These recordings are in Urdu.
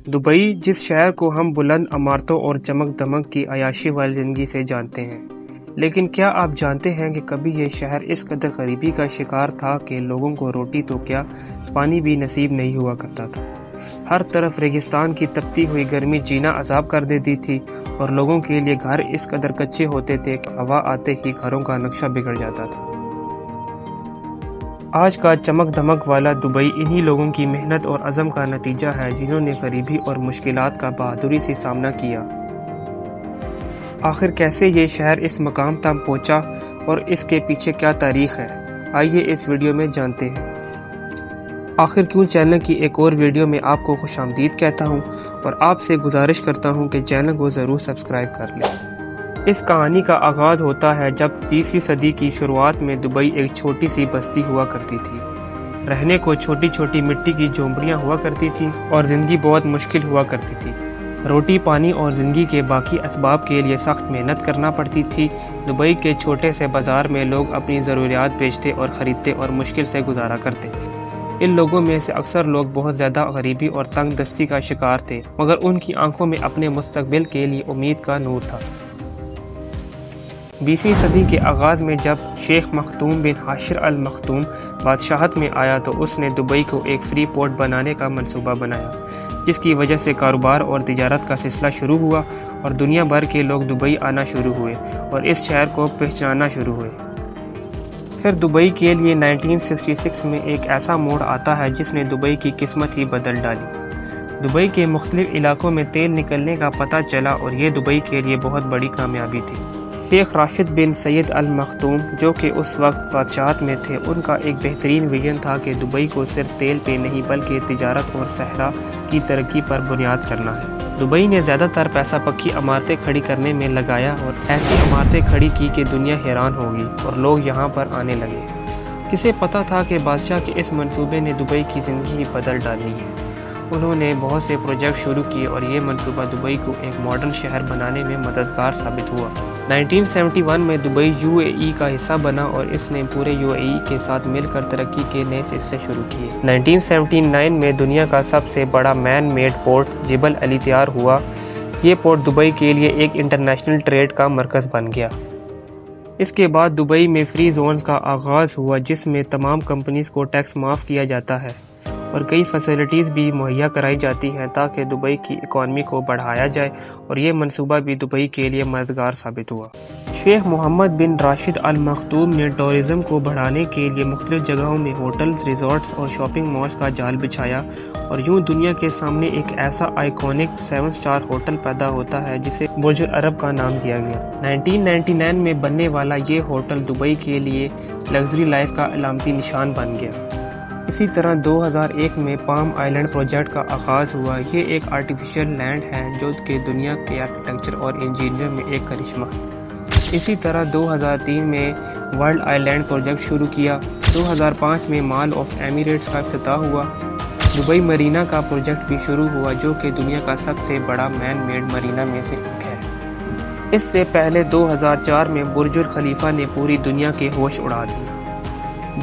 دبئی، جس شہر کو ہم بلند عمارتوں اور چمک دمک کی عیاشی والی زندگی سے جانتے ہیں، لیکن کیا آپ جانتے ہیں کہ کبھی یہ شہر اس قدر غریبی کا شکار تھا کہ لوگوں کو روٹی تو کیا پانی بھی نصیب نہیں ہوا کرتا تھا۔ ہر طرف ریگستان کی تپتی ہوئی گرمی جینا عذاب کر دیتی تھی اور لوگوں کے لیے گھر اس قدر کچے ہوتے تھے کہ ہوا آتے ہی گھروں کا نقشہ بگڑ جاتا تھا۔ آج کا چمک دمک والا دبئی انہی لوگوں کی محنت اور عزم کا نتیجہ ہے جنہوں نے غریبی اور مشکلات کا بہادری سے سامنا کیا۔ آخر کیسے یہ شہر اس مقام تک پہنچا اور اس کے پیچھے کیا تاریخ ہے، آئیے اس ویڈیو میں جانتے ہیں۔ آخر کیوں چینل کی ایک اور ویڈیو میں آپ کو خوش آمدید کہتا ہوں اور آپ سے گزارش کرتا ہوں کہ چینل کو ضرور سبسکرائب کر لیں۔ اس کہانی کا آغاز ہوتا ہے جب 20ویں صدی کی شروعات میں دبئی ایک چھوٹی سی بستی ہوا کرتی تھی۔ رہنے کو چھوٹی چھوٹی مٹی کی جھونپڑیاں ہوا کرتی تھی اور زندگی بہت مشکل ہوا کرتی تھی۔ روٹی پانی اور زندگی کے باقی اسباب کے لیے سخت محنت کرنا پڑتی تھی۔ دبئی کے چھوٹے سے بازار میں لوگ اپنی ضروریات بیچتے اور خریدتے اور مشکل سے گزارا کرتے۔ ان لوگوں میں سے اکثر لوگ بہت زیادہ غریبی اور تنگ دستی کا شکار تھے، مگر ان کی آنکھوں میں اپنے مستقبل کے لیے امید کا نور تھا۔ 20ویں صدی کے آغاز میں جب شیخ مختوم بن حاشر المختوم بادشاہت میں آیا تو اس نے دبئی کو ایک فری پورٹ بنانے کا منصوبہ بنایا، جس کی وجہ سے کاروبار اور تجارت کا سلسلہ شروع ہوا اور دنیا بھر کے لوگ دبئی آنا شروع ہوئے اور اس شہر کو پہچاننا شروع ہوئے۔ پھر دبئی کے لیے 1966 میں ایک ایسا موڑ آتا ہے جس نے دبئی کی قسمت ہی بدل ڈالی۔ دبئی کے مختلف علاقوں میں تیل نکلنے کا پتہ چلا اور یہ دبئی کے لیے بہت بڑی کامیابی تھی۔ شیخ راشد بن سید المختوم، جو کہ اس وقت بادشاہت میں تھے، ان کا ایک بہترین ویژن تھا کہ دبئی کو صرف تیل پہ نہیں بلکہ تجارت اور صحرا کی ترقی پر بنیاد کرنا ہے۔ دبئی نے زیادہ تر پیسہ پکی عمارتیں کھڑی کرنے میں لگایا اور ایسی عمارتیں کھڑی کی کہ دنیا حیران ہوگی اور لوگ یہاں پر آنے لگے۔ کسے پتہ تھا کہ بادشاہ کے اس منصوبے نے دبئی کی زندگی بدل ڈالی ہے۔ انہوں نے بہت سے پروجیکٹ شروع کیے اور یہ منصوبہ دبئی کو ایک ماڈرن شہر بنانے میں مددگار ثابت ہوا۔ 1971 میں دبئی UAE کا حصہ بنا اور اس نے پورے UAE کے ساتھ مل کر ترقی کے نئے سلسلے شروع کیے۔ 1979 میں دنیا کا سب سے بڑا مین میڈ پورٹ جبل علی تیار ہوا۔ یہ پورٹ دبئی کے لیے ایک انٹرنیشنل ٹریڈ کا مرکز بن گیا۔ اس کے بعد دبئی میں فری زونز کا آغاز ہوا، جس میں تمام کمپنیز کو ٹیکس معاف کیا جاتا ہے اور کئی فیسلٹیز بھی مہیا کرائی جاتی ہیں تاکہ دبئی کی اکانومی کو بڑھایا جائے، اور یہ منصوبہ بھی دبئی کے لیے مددگار ثابت ہوا۔ شیخ محمد بن راشد المختوم نے ٹورزم کو بڑھانے کے لیے مختلف جگہوں میں ہوٹلز، ریزورٹس اور شاپنگ مالز کا جال بچھایا، اور یوں دنیا کے سامنے ایک ایسا آئیکونک 7 اسٹار ہوٹل پیدا ہوتا ہے جسے برج العرب کا نام دیا گیا۔ 1999 میں بننے والا یہ ہوٹل دبئی کے لیے لگژری لائف کا علامتی نشان بن گیا۔ اسی طرح 2001 میں پام آئیلینڈ پروجیکٹ کا آغاز ہوا۔ یہ ایک آرٹیفیشل لینڈ ہے جو کہ دنیا کے آرکیٹیکچر اور انجینئر میں ایک کرشمہ ہے۔ اسی طرح 2003 میں ورلڈ آئیلینڈ پروجیکٹ شروع کیا۔ 2005 میں مال آف ایمریٹس کا افتتاح ہوا۔ دبئی مرینا کا پروجیکٹ بھی شروع ہوا جو کہ دنیا کا سب سے بڑا مین میڈ مرینا میں سے ایک ہے۔ اس سے پہلے 2004 میں برج خلیفہ نے پوری دنیا کے ہوش اڑا دیے۔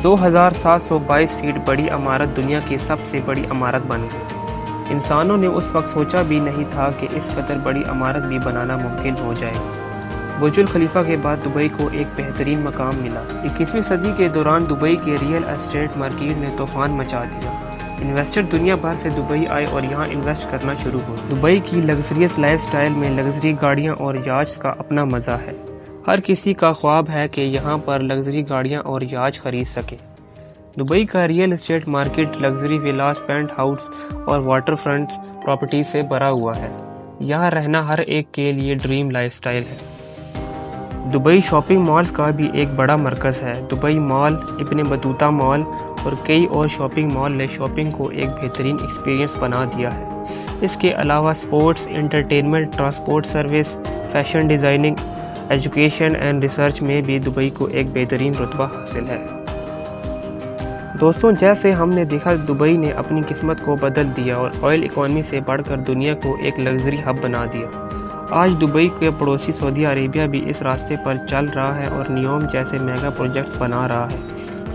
2722 فیٹ بڑی عمارت دنیا کی سب سے بڑی عمارت بن گئی۔ انسانوں نے اس وقت سوچا بھی نہیں تھا کہ اس قدر بڑی عمارت بھی بنانا ممکن ہو جائے۔ برج خلیفہ کے بعد دبئی کو ایک بہترین مقام ملا۔ 21ویں صدی کے دوران دبئی کے ریئل اسٹیٹ مارکیٹ نے طوفان مچا دیا۔ انویسٹر دنیا بھر سے دبئی آئے اور یہاں انویسٹ کرنا شروع ہوا۔ دبئی کی لگژریس لائف سٹائل میں لگژری گاڑیاں اور یاچز کا اپنا مزہ ہے۔ ہر کسی کا خواب ہے کہ یہاں پر لگژری گاڑیاں اور یاچ خرید سکے۔ دبئی کا real estate market luxury villas, penthouse اور واٹر فرنٹ پراپرٹیز سے بھرا ہوا ہے۔ یہاں رہنا ہر ایک کے لیے ڈریم لائف سٹائل ہے۔ دبئی شاپنگ مالز کا بھی ایک بڑا مرکز ہے۔ دبئی مال، ابن بطوطہ مال اور کئی اور شاپنگ مال نے شاپنگ کو ایک بہترین ایکسپیرینس بنا دیا ہے۔ اس کے علاوہ sports, entertainment, transport service, fashion designing, education and research میں بھی دبئی کو ایک بہترین رتبہ حاصل ہے۔ دوستوں، جیسے ہم نے دیکھا دبئی نے اپنی قسمت کو بدل دیا اور آئل اکانومی سے بڑھ کر دنیا کو ایک لگژری ہب بنا دیا۔ آج دبئی کے پڑوسی سعودی عربیہ بھی اس راستے پر چل رہا ہے اور نیوم جیسے میگا پروجیکٹس بنا رہا ہے۔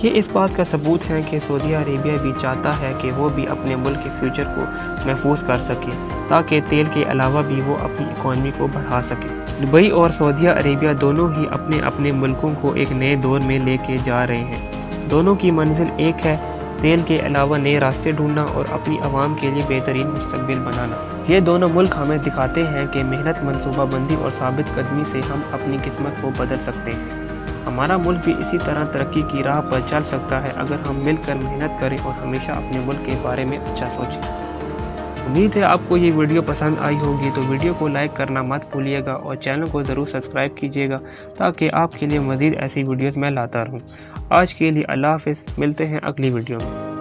یہ اس بات کا ثبوت ہے کہ سعودی عربیہ بھی چاہتا ہے کہ وہ بھی اپنے ملک کے فیوچر کو محفوظ کر سکے۔ تاکہ تیل کے علاوہ بھی وہ اپنی اکانومی کو بڑھا سکیں۔ دبئی اور سعودیہ عربیہ دونوں ہی اپنے اپنے ملکوں کو ایک نئے دور میں لے کے جا رہے ہیں۔ دونوں کی منزل ایک ہے، تیل کے علاوہ نئے راستے ڈھونڈنا اور اپنی عوام کے لیے بہترین مستقبل بنانا۔ یہ دونوں ملک ہمیں دکھاتے ہیں کہ محنت، منصوبہ بندی اور ثابت قدمی سے ہم اپنی قسمت کو بدل سکتے ہیں۔ ہمارا ملک بھی اسی طرح ترقی کی راہ پر چل سکتا ہے اگر ہم مل کر محنت کریں اور ہمیشہ اپنے ملک کے بارے میں اچھا سوچیں۔ امید ہے آپ کو یہ ویڈیو پسند آئی ہوگی، تو ویڈیو کو لائک کرنا مت بھولیے گا اور چینل کو ضرور سبسکرائب کیجیے گا تاکہ آپ کے لیے مزید ایسی ویڈیوز میں لاتا رہوں۔ آج کے لیے اللہ حافظ، ملتے ہیں اگلی ویڈیو میں۔